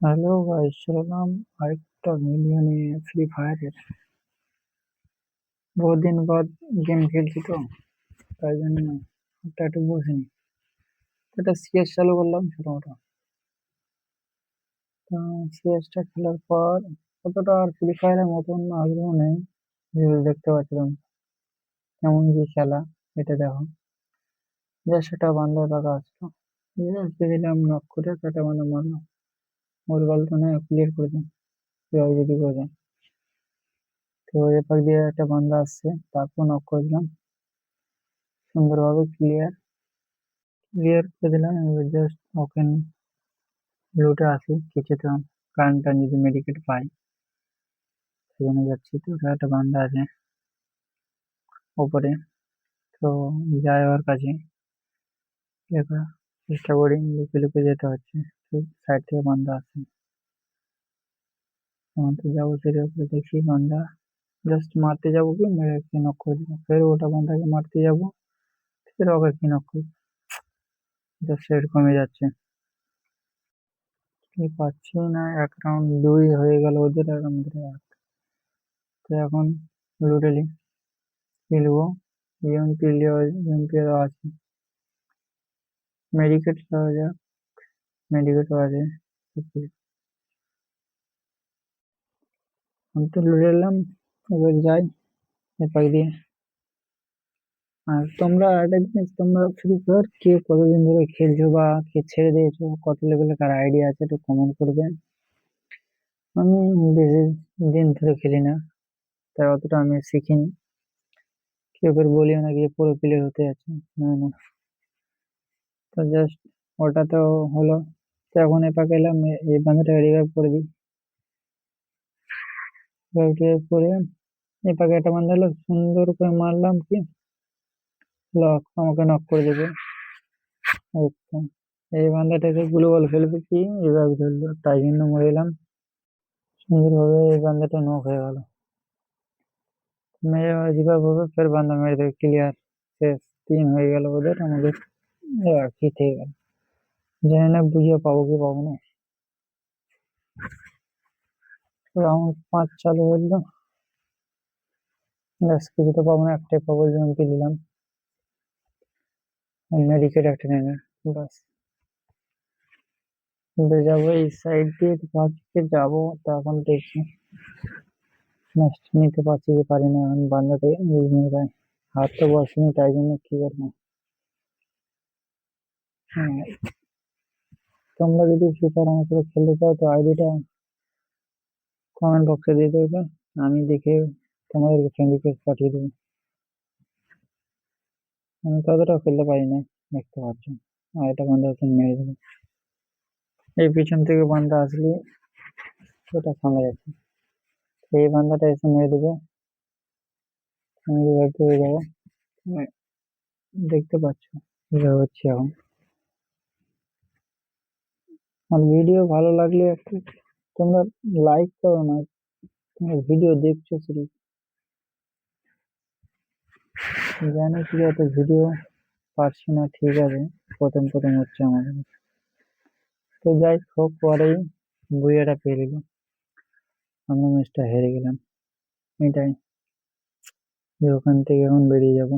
Hello guys, চললাম আরেকটা video নিয়ে ফ্রি ফায়ারের। বহুদিন বাদ গেম খেলছি তো, তাই জন্য হাতটা একটু বসিনি। এটা সিএস চালু করলাম ছোট মোটো। সিএসটা খেলার পর অতটা আর ফ্রি ফায়ারের মতন আগ্রহ নেই। যেগুলো দেখতে পাচ্ছিলাম কেমন কি খেলা, এটা দেখো। যা সেটা বান্ধব টাকা আসলো, জাস্ট দিলাম নক করে কাটা বান্ধব মারলো। ওর গল্প নয়, ক্লিয়ার করে দিন কিভাবে যদি করে দেয়। তো এরপর দিয়ে একটা বান্ধা আসছে, তারপর নক করে দিলাম সুন্দরভাবে। ক্লিয়ার ক্লিয়ার করে দিলাম। এবার জাস্ট ওকে লুটে আসি কিছুতে। কারেন্ট টান যদি মেডিকেট পাই সেখানে যাচ্ছি। তো ওটা একটা বান্দা আছে ওপরে, তো যাই ওর কাছে। দেখা চেষ্টা করি, লুকে লুকে যেতে হচ্ছে। সাইড থেকে বান্দা আসছে, তখন তো যাবো সেটা উপরে। দেখি বান্দা, জাস্ট মারতে যাবো কি মেরে কি নক করে দিবো, ফের ওটা বান্দাকে মারতে যাবো, ফের ওকে কি নক করবো। জাস্ট সেট কমে যাচ্ছে, কি পাচ্ছি না। এক রাউন্ড দুই হয়ে গেল ওদের আর আমাদের এক। তো এখন লুটেলি খেলবো। ইএমপি ইএমপি আছে, মেডিকেট পাওয়া যাক। মেডিকেটও আছে, আমি তো লুটে এলাম। এবার যাই এপাক দিয়ে। আর তোমরা একটা জিনিস, তোমরা ফ্রি ফায়ার কে কতদিন ধরে খেলছো বা কে ছেড়ে দিয়েছো, কত লেভেলে কার আইডিয়া আছে একটু কমেন্ট করবে। আমি বেশি দিন ধরে খেলি না, তাই অতটা আমি শিখিনি। কেউ কেউ বলিও না গিয়ে পুরো প্লেয়ার হতে আছে, না না। তো জাস্ট ওটা তো হলো। তো এখন এপাক এলাম, এই বান্ধাটাকে রিভাইভ করে দিই। রিভাইভ করে এপাকে একটা বান্ধা হলো, সুন্দর করে মারলাম কি লক, আমাকে নক করে দেবে। আচ্ছা, এই বান্দাটাকে গ্লোবাল ফেলবে কি রিভাইভ ধরলো, তাই জন্য মরে এলাম। সুন্দরভাবে এই বান্দাটা নক হয়ে গেল। মেরে রিভাইভ হবে, ফের বান্দা মেরে দেবে। ক্লিয়ার, শেষ। তিন হয়ে গেল ওদের, আমাদের আর কি থেকে গেল। জানি না বুঝিয়ে পাবো কি পাবো না। রাউন্ড 5 চালু হলো, ব্যাস কিছু তো পাবো না, একটাই পাবো। জমকে দিলাম, মেডিকেট একটা নেবে, বাস। কিন্তু যাবো এই সাইড দিয়ে, ভাবছি যাবো। তো এখন দেখছি নেক্সট নিতে পারছি কি পারি না। এখন বান্দাতে নিয়ে যায়, হাত তো বসেনি, তাই জন্য কি করবো। হ্যাঁ, তোমরা যদি ফ্রি ফায়ার আমার সাথে খেলতে চাও তো আইডিটা কমেন্ট বক্সে দিয়ে দেবে, আমি দেখে তোমাদেরকে ফ্রেন্ড রিকোয়েস্ট পাঠিয়ে দেবো। আমি ততটাও খেলতে পারি না, দেখতে পাচ্ছ। আর এটা বান্দা হচ্ছে মেরে দেবে। এই পিছন থেকে বান্দা আসলে সেটা সামনে যাচ্ছে, এই বান্দাটা এসে মেরে দেবে, আমি রিভাইভ হয়ে যাবো। মানে দেখতে পাচ্ছ এটা হচ্ছে এখন। আর ভিডিও ভালো লাগলে একটু তোমরা লাইক করো না, তোমরা ভিডিও দেখছো শুধু। জানি কি এত ভিডিও পারছি না, ঠিক আছে। প্রথম প্রথম হচ্ছে আমাদের। তো যাই হোক, পরেই বুইয়াটা পেয়ে গেল, আমরা ম্যাচটা হেরে গেলাম। এটাই, যে ওখান থেকে এখন বেরিয়ে যাবো।